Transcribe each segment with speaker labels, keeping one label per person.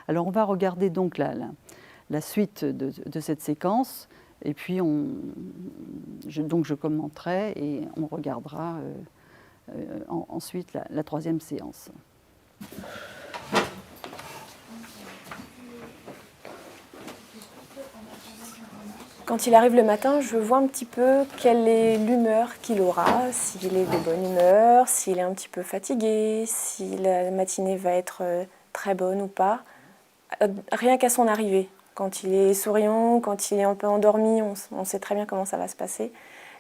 Speaker 1: Alors on va regarder donc la suite de cette séquence et puis je commenterai et on regardera ensuite la troisième séance.
Speaker 2: Quand il arrive le matin, je vois un petit peu quelle est l'humeur qu'il aura, s'il est de bonne humeur, s'il est un petit peu fatigué, si la matinée va être très bonne ou pas. Rien qu'à son arrivée, quand il est souriant, quand il est un peu endormi, on sait très bien comment ça va se passer.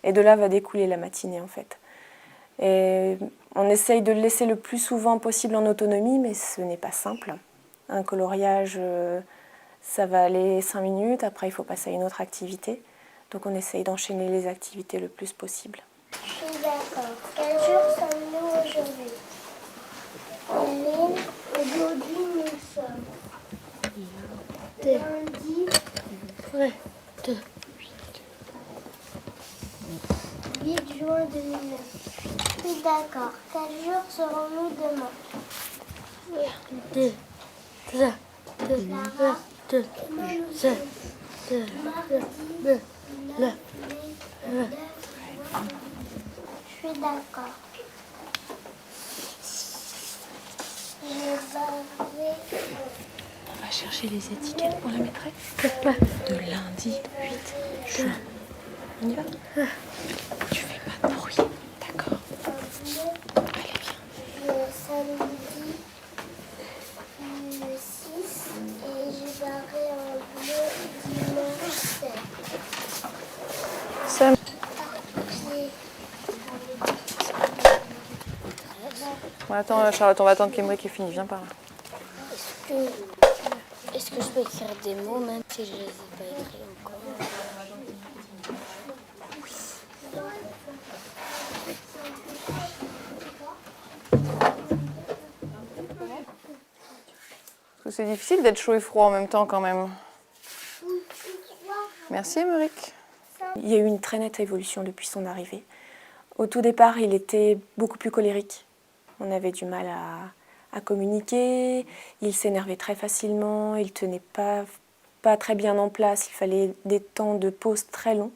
Speaker 2: Et de là va découler la matinée en fait. Et on essaye de le laisser le plus souvent possible en autonomie, mais ce n'est pas simple. Un coloriage, ça va aller 5 minutes, après il faut passer à une autre activité. Donc on essaye d'enchaîner les activités le plus possible.
Speaker 3: Je suis d'accord. Quel jour sommes-nous aujourd'hui? Aujourd'hui nous sommes lundi 8 juin 2009. Je suis d'accord. Quel jour serons-nous demain? Clara, demain nous sommes mardi 9 mai. Je suis d'accord.
Speaker 4: On va chercher les étiquettes pour la maîtresse. De lundi 8 juin. On y va? Tu fais pas de bruit, d'accord? Allez, viens.
Speaker 3: Le samedi 6 et je barrerai en bleu dimanche 7.
Speaker 2: Attends Charlotte, on va attendre qu'Emeric ait fini, viens par là.
Speaker 3: Est-ce que je peux écrire des mots même si je ne les ai pas écrits encore?
Speaker 2: Parce que c'est difficile d'être chaud et froid en même temps quand même. Merci Emeric. Il y a eu une très nette évolution depuis son arrivée. Au tout départ, il était beaucoup plus colérique. On avait du mal à communiquer, il s'énervait très facilement, il ne tenait pas très bien en place, il fallait des temps de pause très longs.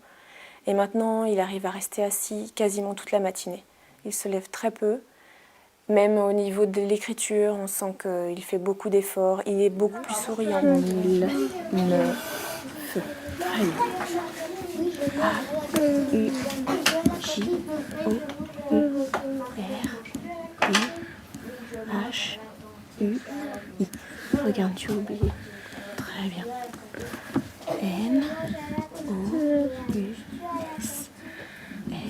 Speaker 2: Et maintenant, il arrive à rester assis quasiment toute la matinée. Il se lève très peu, même au niveau de l'écriture, on sent qu'il fait beaucoup d'efforts, il est beaucoup plus souriant.
Speaker 4: H-U-I. Regarde, tu as oublié. Très bien. N-O-U-S.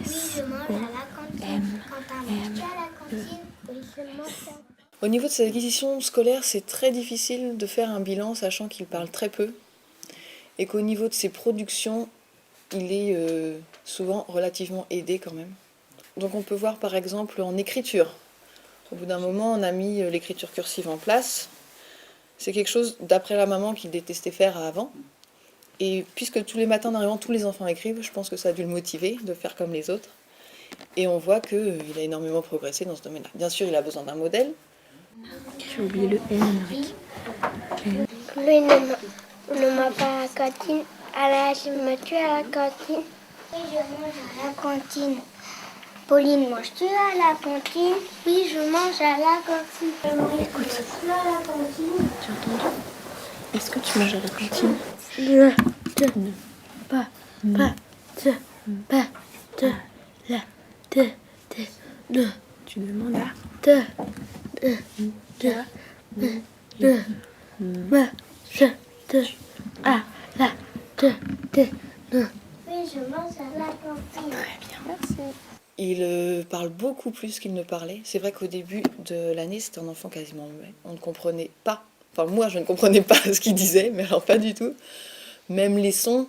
Speaker 4: S-O-M-M-E.
Speaker 5: Au niveau de ses acquisitions scolaires, c'est très difficile de faire un bilan sachant qu'il parle très peu et qu'au niveau de ses productions, il est souvent relativement aidé quand même. Donc on peut voir par exemple en écriture. Au bout d'un moment, on a mis l'écriture cursive en place. C'est quelque chose, d'après la maman, qu'il détestait faire avant. Et puisque tous les matins en arrivant, tous les enfants écrivent, je pense que ça a dû le motiver de faire comme les autres. Et on voit qu'il a énormément progressé dans ce domaine-là. Bien sûr, il a besoin d'un modèle.
Speaker 4: Tu as oublié le N, Emeric.
Speaker 3: Lui ne m'a pas à la cantine. Alors je me tue à la cantine. Oui, je mange à la cantine. Pauline, manges-tu à la cantine? Oui, je mange à la cantine. Écoute, tu à la cantine?
Speaker 4: Tu as entendu? Est-ce que tu manges à la cantine? Tu demandes à
Speaker 3: Oui, je mange à la cantine.
Speaker 5: Très bien, merci. Il parle beaucoup plus qu'il ne parlait. C'est vrai qu'au début de l'année, c'était un enfant quasiment muet. On ne comprenait pas. Enfin, moi, je ne comprenais pas ce qu'il disait, mais alors pas du tout. Même les sons.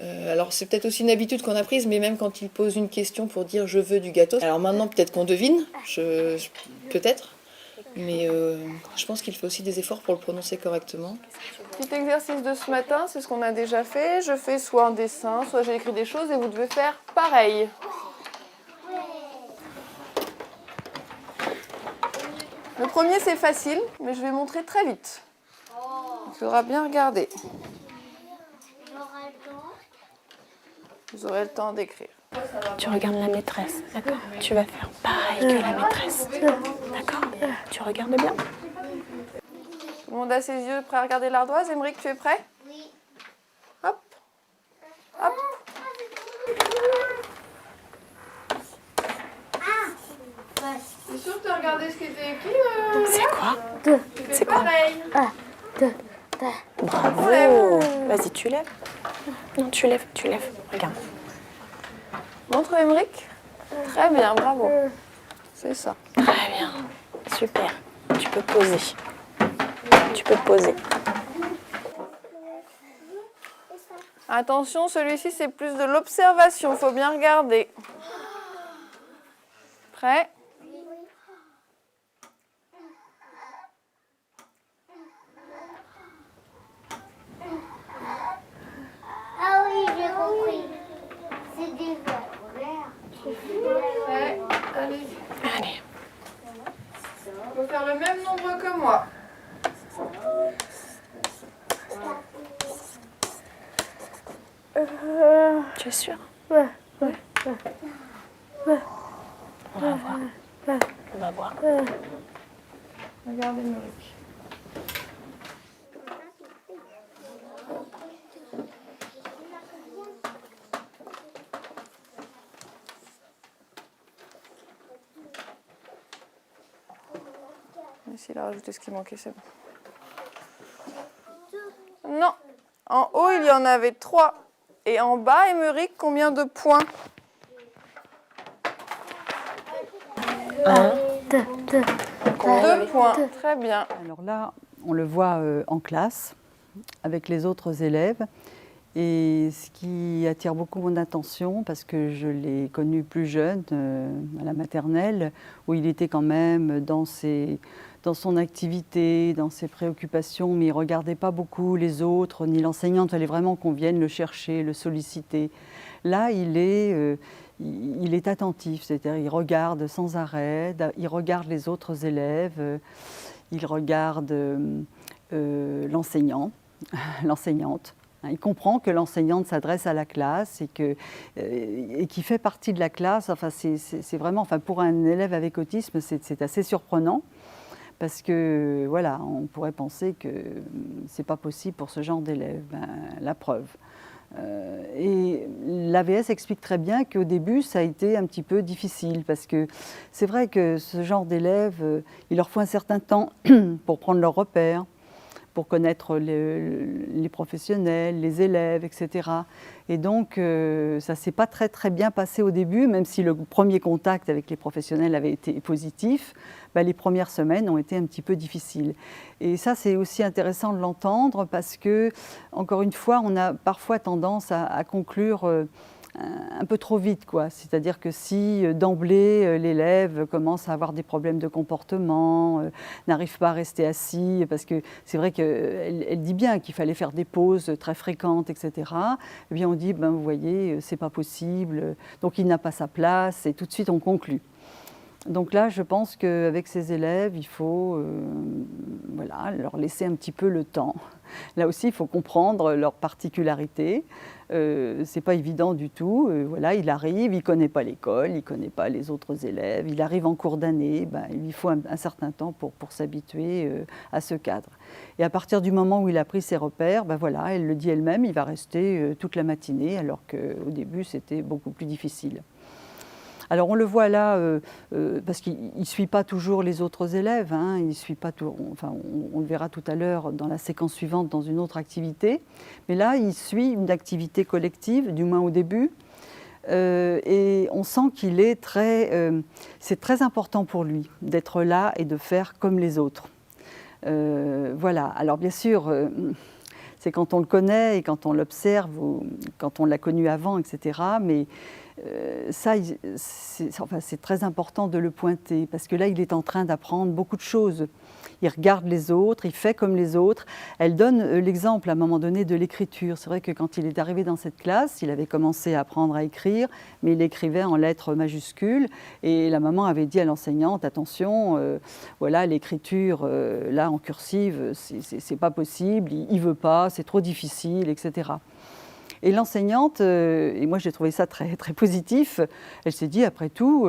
Speaker 5: Alors, c'est peut-être aussi une habitude qu'on a prise, mais même quand il pose une question pour dire « je veux du gâteau », alors maintenant, peut-être qu'on devine, peut-être, mais je pense qu'il faut aussi des efforts pour le prononcer correctement.
Speaker 2: Petit exercice de ce matin, c'est ce qu'on a déjà fait. Je fais soit un dessin, soit j'ai écrit des choses et vous devez faire pareil. Le premier, c'est facile, mais je vais montrer très vite.
Speaker 5: faudra bien regarder. Vous aurez le temps d'écrire.
Speaker 4: Tu regardes la maîtresse, d'accord? Tu vas faire pareil que la maîtresse, d'accord? Tu regardes bien.
Speaker 5: Tout le monde a ses yeux prêts à regarder l'ardoise. Émeric, tu es prêt?
Speaker 3: Oui.
Speaker 5: Hop. Hop. T'es sûr que tu as regardé ce qui était écrit?
Speaker 4: C'est quoi?
Speaker 5: C'est pareil.
Speaker 4: Bravo! Vas-y, tu lèves. Non, tu lèves. Regarde.
Speaker 5: Montre Émeric. Très bien, bravo. C'est ça.
Speaker 4: Très bien. Super. Tu peux poser.
Speaker 5: Attention, celui-ci c'est plus de l'observation. Faut bien regarder. Prêt?
Speaker 3: Ah oui, j'ai compris. C'est des verres.
Speaker 5: Prêt? Allez.
Speaker 4: Allez.
Speaker 5: Il faut faire le même nombre que moi.
Speaker 4: Tu es sûr? Ouais. On va voir.
Speaker 5: Regardez Émeric. Ici, il a rajouté ce qui manquait, c'est bon. Non. En haut, il y en avait 3. Et en bas, Émeric, combien de points? 2 points. Très bien.
Speaker 1: Alors là, on le voit en classe avec les autres élèves. Et ce qui attire beaucoup mon attention, parce que je l'ai connu plus jeune, à la maternelle, où il était quand même dans son activité, dans ses préoccupations, mais il ne regardait pas beaucoup les autres, ni l'enseignante. Il fallait vraiment qu'on vienne le chercher, le solliciter. Là, il est attentif, c'est-à-dire il regarde sans arrêt, il regarde les autres élèves, il regarde l'enseignant, l'enseignante. Il comprend que l'enseignante s'adresse à la classe et qu'il fait partie de la classe. Enfin, c'est vraiment, enfin, pour un élève avec autisme, c'est assez surprenant parce que voilà, on pourrait penser que c'est pas possible pour ce genre d'élève. Ben, la preuve. Et l'AVS explique très bien qu'au début, ça a été un petit peu difficile parce que c'est vrai que ce genre d'élèves, il leur faut un certain temps pour prendre leurs repères, pour connaître les professionnels, les élèves, etc. Et donc, ça ne s'est pas très bien passé au début, même si le premier contact avec les professionnels avait été positif, ben, les premières semaines ont été un petit peu difficiles. Et ça, c'est aussi intéressant de l'entendre parce que, encore une fois, on a parfois tendance à conclure un peu trop vite, quoi. C'est-à-dire que si d'emblée l'élève commence à avoir des problèmes de comportement, n'arrive pas à rester assis, parce que c'est vrai qu'elle dit bien qu'il fallait faire des pauses très fréquentes, etc. Eh bien on dit, ben, vous voyez, c'est pas possible, donc il n'a pas sa place, et tout de suite on conclut. Donc là, je pense qu'avec ces élèves, il faut voilà, leur laisser un petit peu le temps. Là aussi, il faut comprendre leurs particularités. C'est pas évident du tout. Voilà, il arrive, il connaît pas l'école, il connaît pas les autres élèves. Il arrive en cours d'année, ben, il lui faut un certain temps pour s'habituer à ce cadre. Et à partir du moment où il a pris ses repères, ben voilà, elle le dit elle-même, il va rester toute la matinée, alors qu'au début, c'était beaucoup plus difficile. Alors on le voit là, parce qu'il ne suit pas toujours les autres élèves, hein, il suit pas tout, enfin, on le verra tout à l'heure dans la séquence suivante dans une autre activité, mais là il suit une activité collective, du moins au début, et on sent qu'il est c'est très important pour lui d'être là et de faire comme les autres. Voilà, alors bien sûr, c'est quand on le connaît et quand on l'observe, ou quand on l'a connu avant, etc., mais ça, c'est très important de le pointer, parce que là, il est en train d'apprendre beaucoup de choses. Il regarde les autres, il fait comme les autres. Elle donne l'exemple à un moment donné de l'écriture. C'est vrai que quand il est arrivé dans cette classe, il avait commencé à apprendre à écrire, mais il écrivait en lettres majuscules. Et la maman avait dit à l'enseignante, attention, voilà, l'écriture, là, en cursive, c'est pas possible, il veut pas, c'est trop difficile, etc. Et l'enseignante, et moi j'ai trouvé ça très, très positif, elle s'est dit après tout,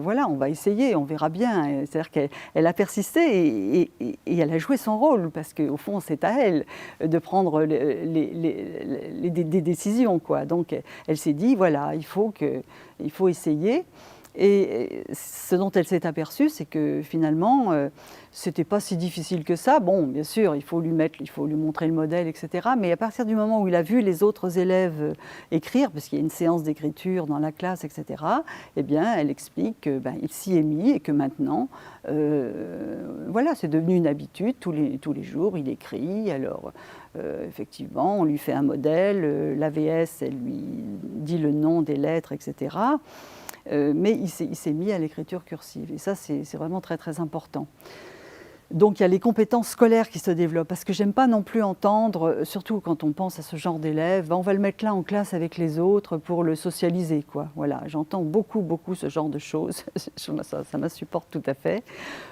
Speaker 1: voilà, on va essayer, on verra bien. C'est-à-dire qu'elle a persisté et elle a joué son rôle, parce qu'au fond c'est à elle de prendre des décisions, quoi. Donc elle s'est dit, voilà, il faut essayer. Et ce dont elle s'est aperçue, c'est que finalement, c'était pas si difficile que ça. Bon, bien sûr, il faut lui montrer le modèle, etc. Mais à partir du moment où il a vu les autres élèves écrire, parce qu'il y a une séance d'écriture dans la classe, etc., eh bien, elle explique qu'il s'y est mis et que maintenant, voilà, c'est devenu une habitude. Tous les jours, il écrit. Alors, effectivement, on lui fait un modèle. L'AVS, elle lui dit le nom des lettres, etc. Mais il s'est mis à l'écriture cursive. Et ça, c'est vraiment très, très important. Donc, il y a les compétences scolaires qui se développent. Parce que j'aime pas non plus entendre, surtout quand on pense à ce genre d'élèves, on va le mettre là en classe avec les autres pour le socialiser, quoi. Voilà, j'entends beaucoup, beaucoup ce genre de choses. Ça m'insupporte tout à fait.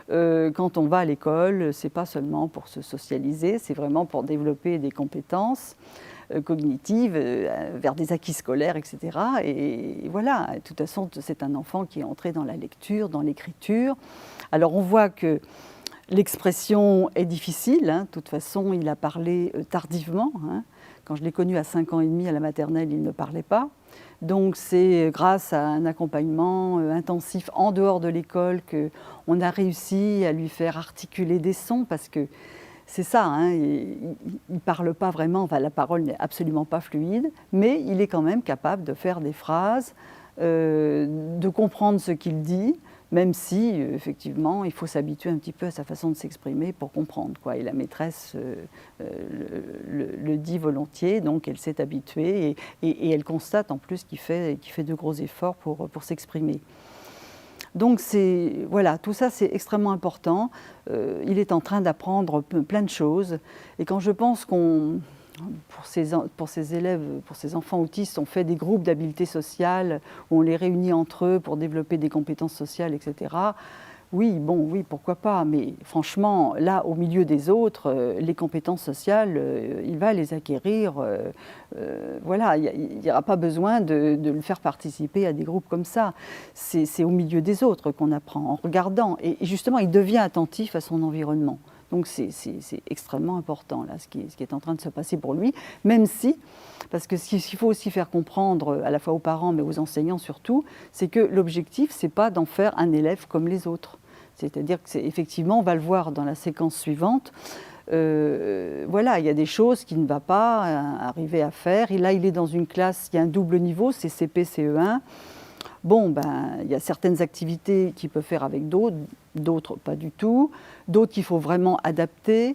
Speaker 1: Quand on va à l'école, c'est pas seulement pour se socialiser, c'est vraiment pour développer des compétences cognitives, vers des acquis scolaires, etc. Et voilà, de toute façon, c'est un enfant qui est entré dans la lecture, dans l'écriture. Alors on voit que l'expression est difficile, hein. De toute façon, il a parlé tardivement, hein. Quand je l'ai connu à 5 ans et demi à la maternelle, il ne parlait pas. Donc c'est grâce à un accompagnement intensif en dehors de l'école qu'on a réussi à lui faire articuler des sons, parce que c'est ça, hein, il ne parle pas vraiment, enfin, la parole n'est absolument pas fluide, mais il est quand même capable de faire des phrases, de comprendre ce qu'il dit, même si, effectivement, il faut s'habituer un petit peu à sa façon de s'exprimer pour comprendre, quoi. Et la maîtresse le dit volontiers, donc elle s'est habituée et elle constate en plus qu'il fait de gros efforts pour s'exprimer. Donc voilà, tout ça c'est extrêmement important. Il est en train d'apprendre plein de choses. Et quand je pense pour ces élèves, pour ces enfants autistes, on fait des groupes d'habileté sociale, où on les réunit entre eux pour développer des compétences sociales, etc. Oui, pourquoi pas, mais franchement, là, au milieu des autres, les compétences sociales, il va les acquérir. Voilà, il n'y aura pas besoin de le faire participer à des groupes comme ça. C'est au milieu des autres qu'on apprend, en regardant. Et justement, il devient attentif à son environnement. Donc c'est extrêmement important, là, ce qui est en train de se passer pour lui, même si, parce que ce qu'il faut aussi faire comprendre, à la fois aux parents, mais aux enseignants surtout, c'est que l'objectif, ce n'est pas d'en faire un élève comme les autres. C'est-à-dire que effectivement, on va le voir dans la séquence suivante, voilà, il y a des choses qu'il ne va pas arriver à faire. Et là, il est dans une classe, il y a un double niveau, c'est CP, CE1. Bon, il y a certaines activités qu'il peut faire avec d'autres pas du tout, d'autres qu'il faut vraiment adapter.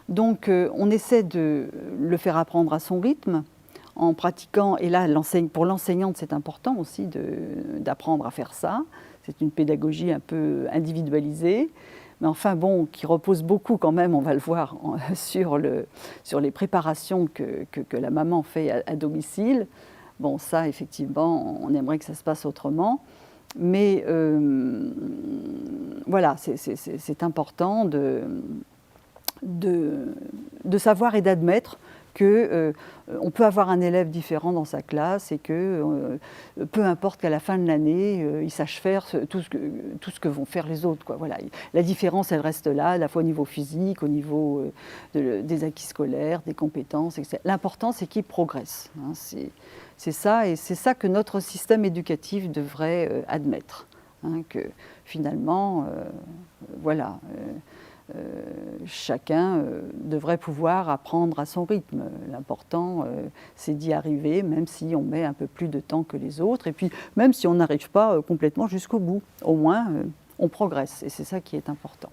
Speaker 1: Donc, on essaie de le faire apprendre à son rythme, en pratiquant, et là, pour l'enseignante, c'est important aussi d'apprendre à faire ça. C'est une pédagogie un peu individualisée, mais enfin bon, qui repose beaucoup quand même, on va le voir, sur les préparations que la maman fait à domicile. Bon, ça, effectivement, on aimerait que ça se passe autrement. Mais voilà, c'est important de savoir et d'admettre qu'on peut avoir un élève différent dans sa classe et que peu importe qu'à la fin de l'année, il sache faire tout ce que vont faire les autres, quoi. Voilà. La différence, elle reste là, à la fois au niveau physique, au niveau des acquis scolaires, des compétences, etc. L'important, c'est qu'il progresse, hein. C'est ça, et c'est ça que notre système éducatif devrait admettre, hein, que finalement, voilà, chacun devrait pouvoir apprendre à son rythme. L'important, c'est d'y arriver, même si on met un peu plus de temps que les autres, et puis même si on n'arrive pas complètement jusqu'au bout. Au moins, on progresse, et c'est ça qui est important.